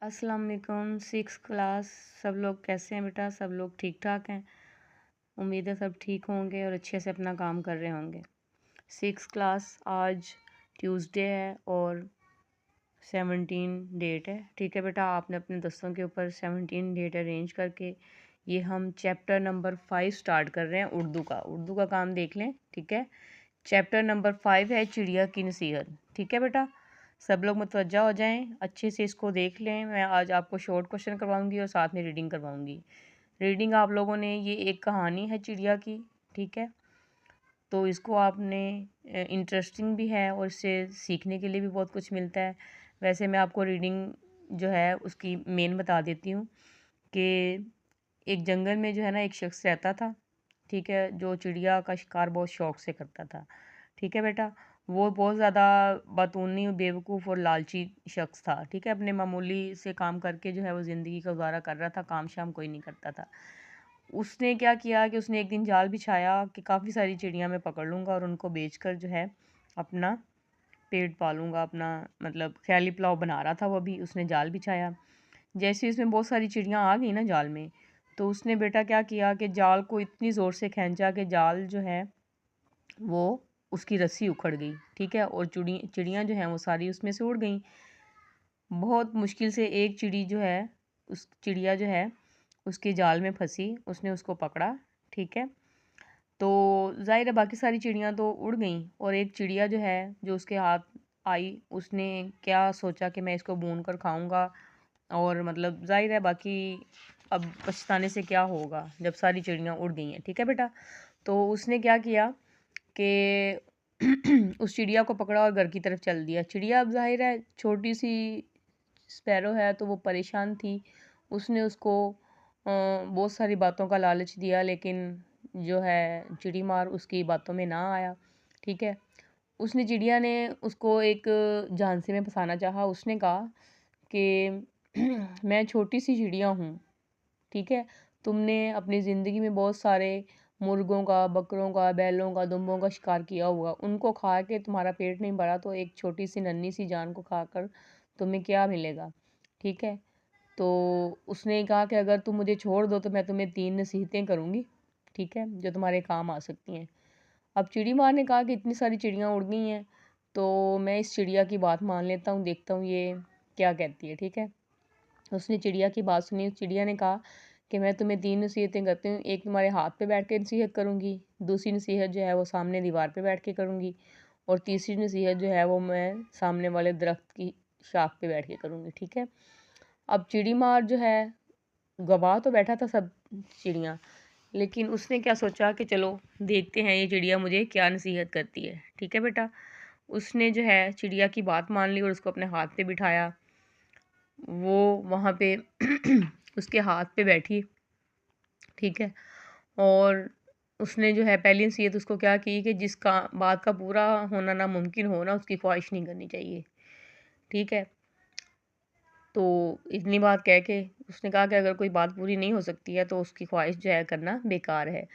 अस्सलाम वालेकुम। 6 क्लास सब लोग कैसे हैं बेटा? सब लोग ठीक ठाक हैं? उम्मीद है सब ठीक होंगे और अच्छे से अपना काम कर रहे होंगे। 6 क्लास आज ट्यूसडे है और 17 डेट है। ठीक है बेटा, आपने अपने दस्तों के ऊपर 17 डेट अरेंज करके ये हम चैप्टर नंबर 5 स्टार्ट कर रहे हैं उर्दू का काम देख लें। ठीक है, चैप्टर नंबर 5 है चिड़िया की नसीहत। ठीक है बेटा, सब लोग मुतवज्जा हो जाएं, अच्छे से इसको देख लें। मैं आज आपको शॉर्ट क्वेश्चन करवाऊंगी और साथ में रीडिंग करवाऊंगी। रीडिंग आप लोगों ने, ये एक कहानी है चिड़िया की। ठीक है, तो इसको आपने इंटरेस्टिंग भी है और इससे सीखने के लिए भी बहुत कुछ मिलता है। वैसे मैं आपको रीडिंग जो है उसकी मेन बता देती हूँ कि एक जंगल में जो है ना एक शख्स रहता था। ठीक है, जो चिड़िया का शिकार बहुत शौक से करता था। ठीक है बेटा, वो बहुत ज़्यादा बातूनी बेवकूफ़ और लालची शख्स था। ठीक है, अपने मामूली से काम करके जो है वो ज़िंदगी का गुजारा कर रहा था, काम शाम कोई नहीं करता था। उसने क्या किया कि उसने एक दिन जाल बिछाया कि काफ़ी सारी चिड़िया मैं पकड़ लूँगा और उनको बेचकर जो है अपना पेट पालूँगा, अपना मतलब ख्याली पुलाव बना रहा था वो भी। उसने जाल बिछाया, जैसे ही उसमें बहुत सारी चिड़ियाँ आ गई ना जाल में, तो उसने बेटा क्या किया कि जाल को इतनी ज़ोर से खींचा कि जाल जो है वो उसकी रस्सी उखड़ गई। ठीक है, और चिड़ियाँ जो हैं वो सारी उसमें से उड़ गई। बहुत मुश्किल से एक चिड़ी जो है, उस चिड़िया जो है उसके जाल में फंसी, उसने उसको पकड़ा। ठीक है, तो ज़ाहिर है बाकी सारी चिड़ियाँ तो उड़ गईं और एक चिड़िया जो है जो उसके हाथ आई, उसने क्या सोचा कि मैं इसको भून कर खाऊंगा। और मतलब ज़ाहिर है बाकी अब पछताने से क्या होगा जब सारी चिड़ियाँ उड़ गई हैं। ठीक है बेटा, तो उसने क्या किया कि उस चिड़िया को पकड़ा और घर की तरफ चल दिया। चिड़िया अब ज़ाहिर है छोटी सी स्पैरो है तो वो परेशान थी। उसने उसको बहुत सारी बातों का लालच दिया, लेकिन जो है चिड़ी मार उसकी बातों में ना आया। ठीक है, उसने चिड़िया ने उसको एक झांसे में फंसाना चाहा। उसने कहा कि मैं छोटी सी चिड़िया हूँ। ठीक है, तुमने अपनी ज़िंदगी में बहुत सारे मुर्गों का, बकरों का, बैलों का, दुम्बों का शिकार किया होगा। उनको खा के तुम्हारा पेट नहीं भरा तो एक छोटी सी नन्ही सी जान को खाकर तुम्हें क्या मिलेगा। ठीक है, तो उसने कहा कि अगर तुम मुझे छोड़ दो तो मैं तुम्हें 3 नसीहतें करूँगी। ठीक है, जो तुम्हारे काम आ सकती हैं। अब चिड़ी मार ने कहा कि इतनी सारी चिड़ियाँ उड़ गई हैं तो मैं इस चिड़िया की बात मान लेता हूँ, देखता हूँ ये क्या कहती है। ठीक है, उसने चिड़िया की बात सुनी। चिड़िया ने कहा कि मैं तुम्हें 3 नसीहतें करती हूँ। एक तुम्हारे हाथ पे बैठ के नसीहत करूँगी, दूसरी नसीहत जो है वो सामने दीवार पे बैठ के करूँगी, और तीसरी नसीहत जो है वो मैं सामने वाले दरख्त की शाख पे बैठ के करूँगी। ठीक है, अब चिड़ी मार जो है गवाह तो बैठा था सब चिड़ियाँ, लेकिन उसने क्या सोचा कि चलो देखते हैं ये चिड़िया मुझे क्या नसीहत करती है। ठीक है बेटा, उसने जो है चिड़िया की बात मान ली और उसको अपने हाथ पे बिठाया। वो वहाँ पे उसके हाथ पे बैठी। ठीक है, और उसने जो है पहली नसीहत उसको क्या की कि जिसका बात का पूरा होना नामुमकिन हो ना, उसकी ख्वाहिश नहीं करनी चाहिए। ठीक है, तो इतनी बात कह के उसने कहा कि अगर कोई बात पूरी नहीं हो सकती है तो उसकी ख्वाहिश जो है करना बेकार है।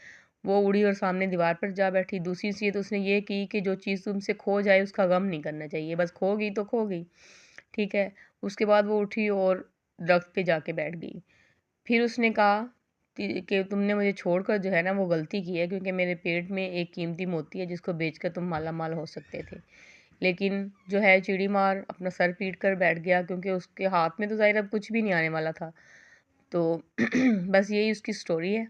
वो उड़ी और सामने दीवार पर जा बैठी। दूसरी नसीहत उसने ये की कि जो चीज़ तुमसे खो जाए उसका गम नहीं करना चाहिए, बस खो गई तो खो गई। ठीक है, उसके बाद वो उठी और दरख्त पे जाके बैठ गई। फिर उसने कहा कि तुमने मुझे छोड़कर जो है ना वो गलती की है, क्योंकि मेरे पेट में एक कीमती मोती है जिसको बेचकर तुम माला माल हो सकते थे। लेकिन जो है चिड़ी मार अपना सर पीट कर बैठ गया, क्योंकि उसके हाथ में तो ज़ाहिर अब कुछ भी नहीं आने वाला था। तो बस यही उसकी स्टोरी है।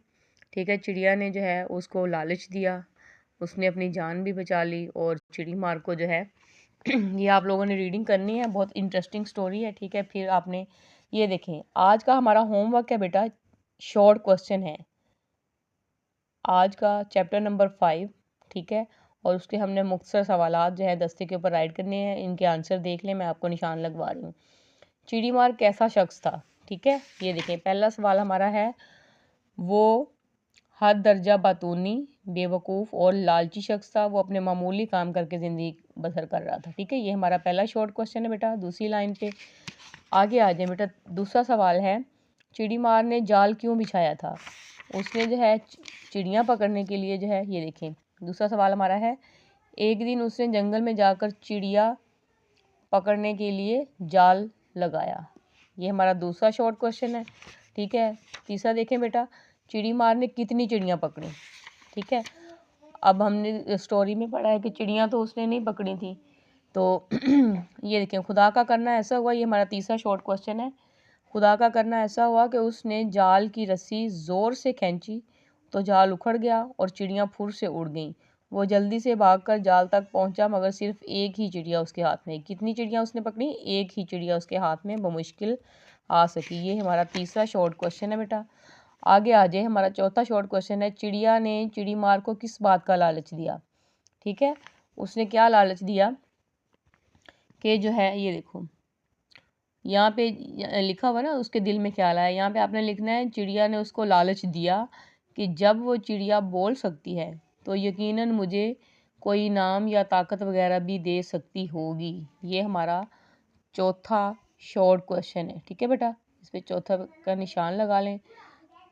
ठीक है, चिड़िया ने जो है उसको लालच दिया, उसने अपनी जान भी बचा ली, और चिड़ी मार को जो है ये आप लोगों ने रीडिंग करनी है, बहुत इंटरेस्टिंग स्टोरी है। ठीक है, फिर आपने ये देखें, आज का हमारा होमवर्क है बेटा, शॉर्ट क्वेश्चन है आज का चैप्टर नंबर 5। ठीक है, और उसके हमने मुख्तसर सवालात जो है दस्ते के ऊपर राइट करने हैं। इनके आंसर देख लें, मैं आपको निशान लगवा रही हूँ। चिड़ी मार कैसा शख्स था? ठीक है, ये देखें, पहला सवाल हमारा है, वो हद दर्जा बातूनी, बेवकूफ़ और लालची शख्स था। वो अपने मामूली काम करके ज़िंदगी बसर कर रहा था। ठीक है, ये हमारा पहला शॉर्ट क्वेश्चन है बेटा। दूसरी लाइन पे आगे आ जाए बेटा। दूसरा सवाल है, चिड़ी मार ने जाल क्यों बिछाया था? उसने जो है चिड़ियाँ पकड़ने के लिए जो है, ये देखें दूसरा सवाल हमारा है, एक दिन उसने जंगल में जाकर चिड़िया पकड़ने के लिए जाल लगाया। ये हमारा दूसरा शॉर्ट क्वेश्चन है। ठीक है, तीसरा देखें बेटा, चिड़ी मार ने कितनी चिड़ियाँ पकड़ी। ठीक है, अब हमने स्टोरी में पढ़ा है कि चिड़ियाँ तो उसने नहीं पकड़ी थी, तो ये देखें खुदा का करना ऐसा हुआ, ये हमारा तीसरा शॉर्ट क्वेश्चन है। खुदा का करना ऐसा हुआ कि उसने जाल की रस्सी ज़ोर से खींची तो जाल उखड़ गया और चिड़ियाँ फुर से उड़ गईं। वो जल्दी से भागकर जाल तक पहुंचा, मगर सिर्फ एक ही चिड़िया उसके हाथ में। कितनी चिड़िया उसने पकड़ी? एक ही चिड़िया उसके हाथ में बमुश्किल आ सकी। ये हमारा तीसरा शॉर्ट क्वेश्चन है बेटा। आगे आ जाए, हमारा चौथा शॉर्ट क्वेश्चन है, चिड़िया ने चिड़ी मार को किस बात का लालच दिया। ठीक है, उसने क्या लालच दिया कि जो है ये देखो यहाँ पे लिखा हुआ ना, उसके दिल में ख्याल आया। यहाँ पे आपने लिखना है, चिड़िया ने उसको लालच दिया कि जब वो चिड़िया बोल सकती है तो यकीनन मुझे कोई इनाम या ताकत वगैरह भी दे सकती होगी। ये हमारा चौथा शॉर्ट क्वेश्चन है। ठीक है बेटा, इस पर चौथा का निशान लगा लें।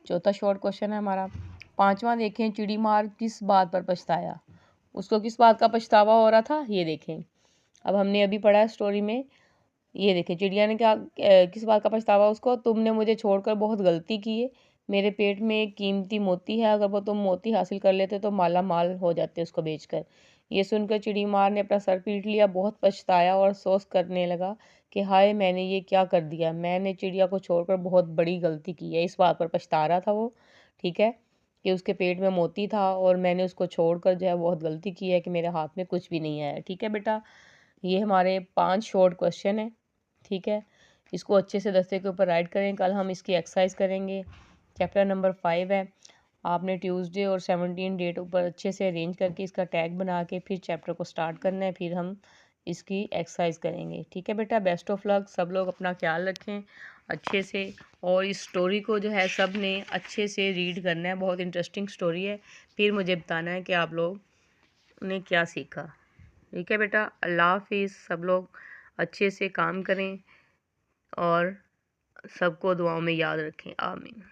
चौथा शॉर्ट क्वेश्चन है हमारा। पांचवा देखें, चिड़ी मार किस बात पर पछताया। उसको किस बात का पछतावा हो रहा था, ये देखें। अब हमने अभी पढ़ा है स्टोरी में, ये देखें चिड़िया ने क्या किस बात का पछतावा उसको, तुमने मुझे छोड़कर बहुत गलती की है। मेरे पेट में एक कीमती मोती है, अगर वो तुम मोती हासिल कर लेते तो माला माल हो जाते उसको बेचकर। ये सुनकर चिड़ी मार ने अपना सर पीट लिया, बहुत पछताया और अफसोस करने लगा कि हाय मैंने ये क्या कर दिया, मैंने चिड़िया को छोड़कर बहुत बड़ी गलती की है। इस बात पर पछता रहा था वो। ठीक है, कि उसके पेट में मोती था और मैंने उसको छोड़कर जो है बहुत गलती की है कि मेरे हाथ में कुछ भी नहीं आया। ठीक है बेटा, ये हमारे 5 शॉर्ट क्वेश्चन हैं। ठीक है, इसको अच्छे से दस्ते के ऊपर राइट करें। कल हम इसकी एक्सरसाइज करेंगे। चैप्टर नंबर 5 है। आपने ट्यूसडे और 17 डेट ऊपर अच्छे से अरेंज करके इसका टैग बना के फिर चैप्टर को स्टार्ट करना है, फिर हम इसकी एक्सरसाइज करेंगे। ठीक है बेटा, बेस्ट ऑफ लक। सब लोग अपना ख्याल रखें अच्छे से, और इस स्टोरी को जो है सब ने अच्छे से रीड करना है। बहुत इंटरेस्टिंग स्टोरी है। फिर मुझे बताना है कि आप लोग ने क्या सीखा। ठीक है बेटा, अल्लाह हाफिज़। सब लोग अच्छे से काम करें और सबको दुआओं में याद रखें। आमीन।